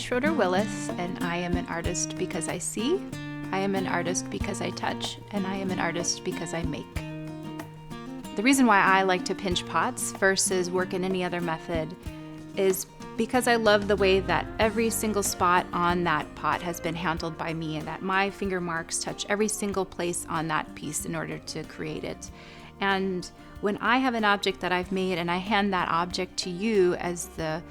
Schroeder Willis, and I am an artist because I see, I am an artist because I touch, and I am an artist because I make. The reason why I like to pinch pots versus work in any other method is because I love the way that every single spot on that pot has been handled by me and that my finger marks touch every single place on that piece in order to create it. And when I have an object that I've made and I hand that object to you as the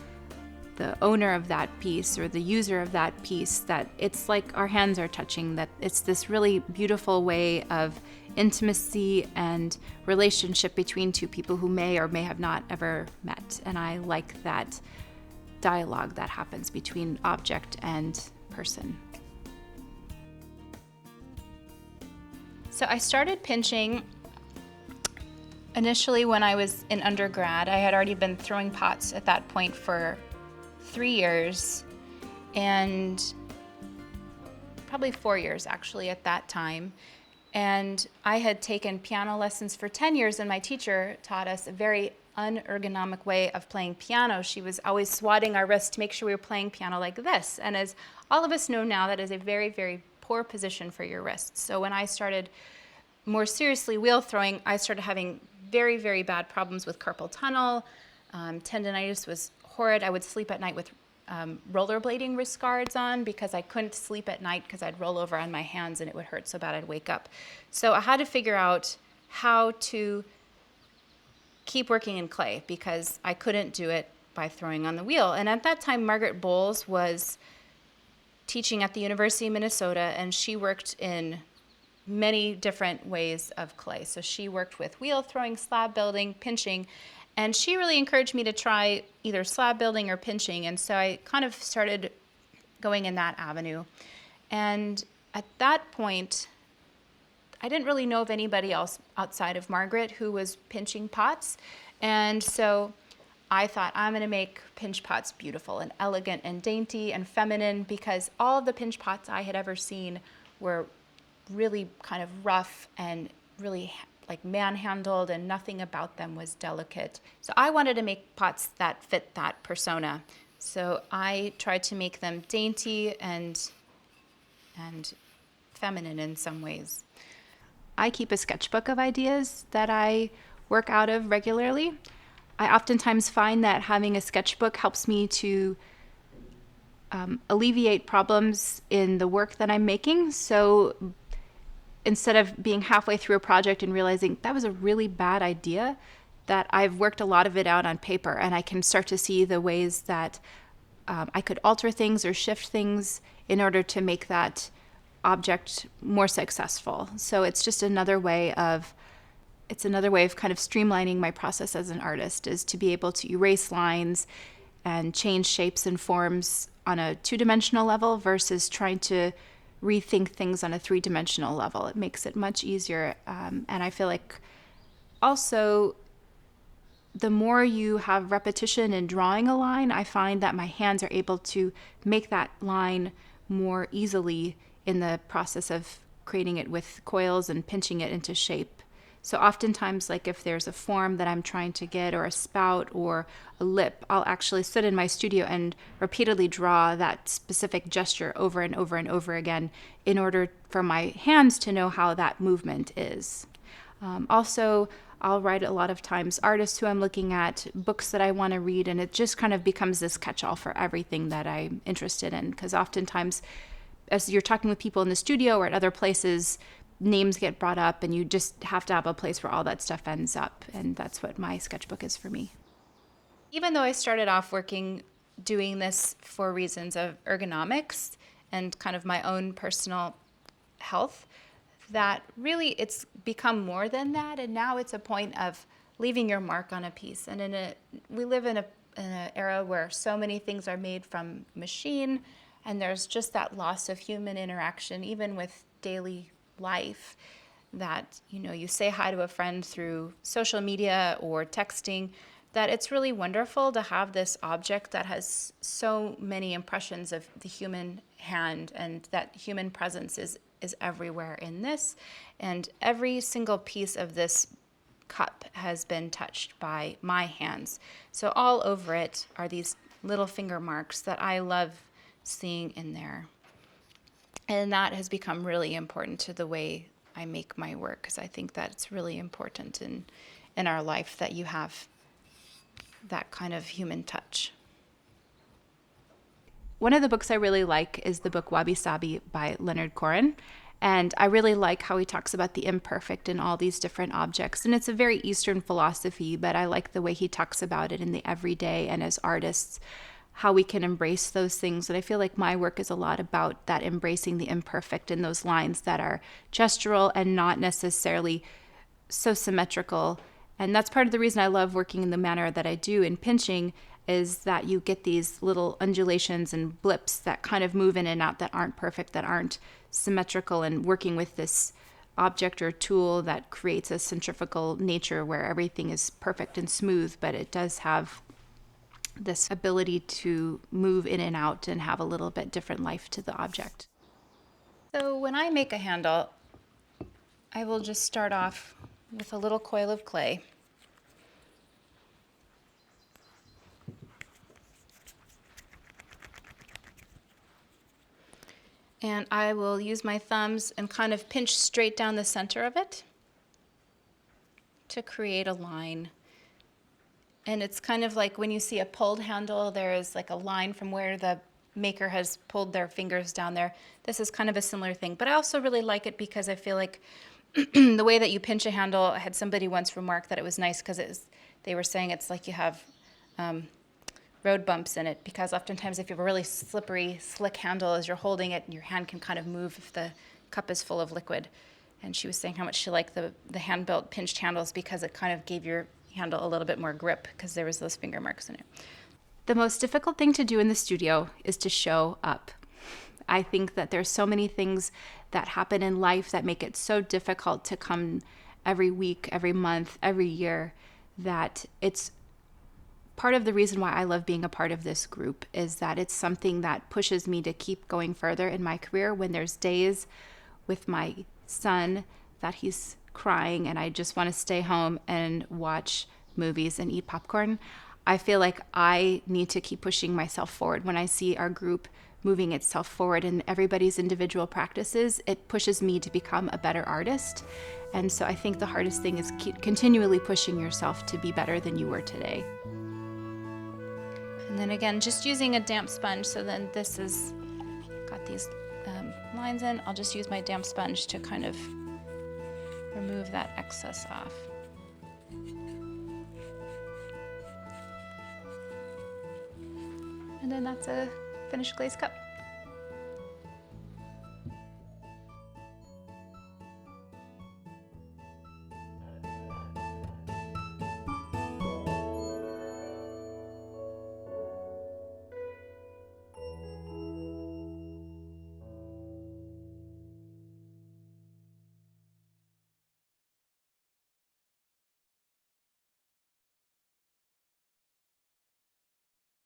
owner of that piece or the user of that piece, that it's like our hands are touching, that it's this really beautiful way of intimacy and relationship between two people who may or may have not ever met. And I like that dialogue that happens between object and person. So I started pinching initially when I was in undergrad. I had already been throwing pots at that point for 3 years, and probably 4 years actually at that time. And I had taken piano lessons for 10 years, and my teacher taught us a very unergonomic way of playing piano. She was always swatting our wrists to make sure we were playing piano like this. And as all of us know now, that is a very, very poor position for your wrists. So when I started more seriously wheel throwing, I started having very, very bad problems with carpal tunnel. Tendinitis was horrid. I would sleep at night with rollerblading wrist guards on because I couldn't sleep at night because I'd roll over on my hands and it would hurt so bad I'd wake up. So I had to figure out how to keep working in clay because I couldn't do it by throwing on the wheel. And at that time, Margaret Bowles was teaching at the University of Minnesota, and she worked in many different ways of clay. So she worked with wheel throwing, slab building, pinching, and she really encouraged me to try either slab building or pinching. And so I kind of started going in that avenue. And at that point, I didn't really know of anybody else outside of Margaret who was pinching pots. And so I thought, I'm going to make pinch pots beautiful and elegant and dainty and feminine, because all of the pinch pots I had ever seen were really kind of rough and really like manhandled, and nothing about them was delicate. So I wanted to make pots that fit that persona. So I tried to make them dainty and feminine in some ways. I keep a sketchbook of ideas that I work out of regularly. I oftentimes find that having a sketchbook helps me to alleviate problems in the work that I'm making. So instead of being halfway through a project and realizing that was a really bad idea, that I've worked a lot of it out on paper, and I can start to see the ways that I could alter things or shift things in order to make that object more successful. So it's just another way of kind of streamlining my process as an artist, is to be able to erase lines and change shapes and forms on a 2-dimensional level versus trying to rethink things on a 3-dimensional level. It makes it much easier. And I feel like also the more you have repetition in drawing a line, I find that my hands are able to make that line more easily in the process of creating it with coils and pinching it into shape. So oftentimes, like if there's a form that I'm trying to get, or a spout or a lip, I'll actually sit in my studio and repeatedly draw that specific gesture over and over and over again in order for my hands to know how that movement is. Also, I'll write a lot of times artists who I'm looking at, books that I want to read, and it just kind of becomes this catch-all for everything that I'm interested in, because oftentimes as you're talking with people in the studio or at other places, names get brought up, and you just have to have a place where all that stuff ends up. And that's what my sketchbook is for me. Even though I started off doing this for reasons of ergonomics and kind of my own personal health, that really it's become more than that. And now it's a point of leaving your mark on a piece. And we live in an era where so many things are made from machine, and there's just that loss of human interaction, even with daily life, that you say hi to a friend through social media or texting, that it's really wonderful to have this object that has so many impressions of the human hand, and that human presence is everywhere in this. And every single piece of this cup has been touched by my hands. So all over it are these little finger marks that I love seeing in there. And that has become really important to the way I make my work, because I think that it's really important in our life that you have that kind of human touch. One of the books I really like is the book Wabi Sabi by Leonard Cohen. And I really like how he talks about the imperfect in all these different objects. And it's a very Eastern philosophy, but I like the way he talks about it in the everyday and as artists, how we can embrace those things. And I feel like my work is a lot about that, embracing the imperfect in those lines that are gestural and not necessarily so symmetrical. And that's part of the reason I love working in the manner that I do in pinching, is that you get these little undulations and blips that kind of move in and out, that aren't perfect, that aren't symmetrical, and working with this object or tool that creates a centrifugal nature where everything is perfect and smooth, but it does have this ability to move in and out and have a little bit different life to the object. So when I make a handle, I will just start off with a little coil of clay. And I will use my thumbs and kind of pinch straight down the center of it to create a line. And it's kind of like when you see a pulled handle, there is like a line from where the maker has pulled their fingers down there. This is kind of a similar thing. But I also really like it because I feel like the way that you pinch a handle, I had somebody once remark that it was nice because they were saying it's like you have road bumps in it, because oftentimes if you have a really slippery, slick handle, as you're holding it, your hand can kind of move if the cup is full of liquid. And she was saying how much she liked the hand-built pinched handles because it kind of gave your handle a little bit more grip because there was those finger marks in it. The most difficult thing to do in the studio is to show up. I think that there's so many things that happen in life that make it so difficult to come every week, every month, every year, that it's part of the reason why I love being a part of this group, is that it's something that pushes me to keep going further in my career. When there's days with my son that he's crying and I just want to stay home and watch movies and eat popcorn, I feel like I need to keep pushing myself forward. When I see our group moving itself forward in everybody's individual practices, it pushes me to become a better artist. And so I think the hardest thing is keep continually pushing yourself to be better than you were today. And then again, just using a damp sponge. So then this has got these lines in. I'll just use my damp sponge to kind of remove that excess off. And then that's a finished glazed cup.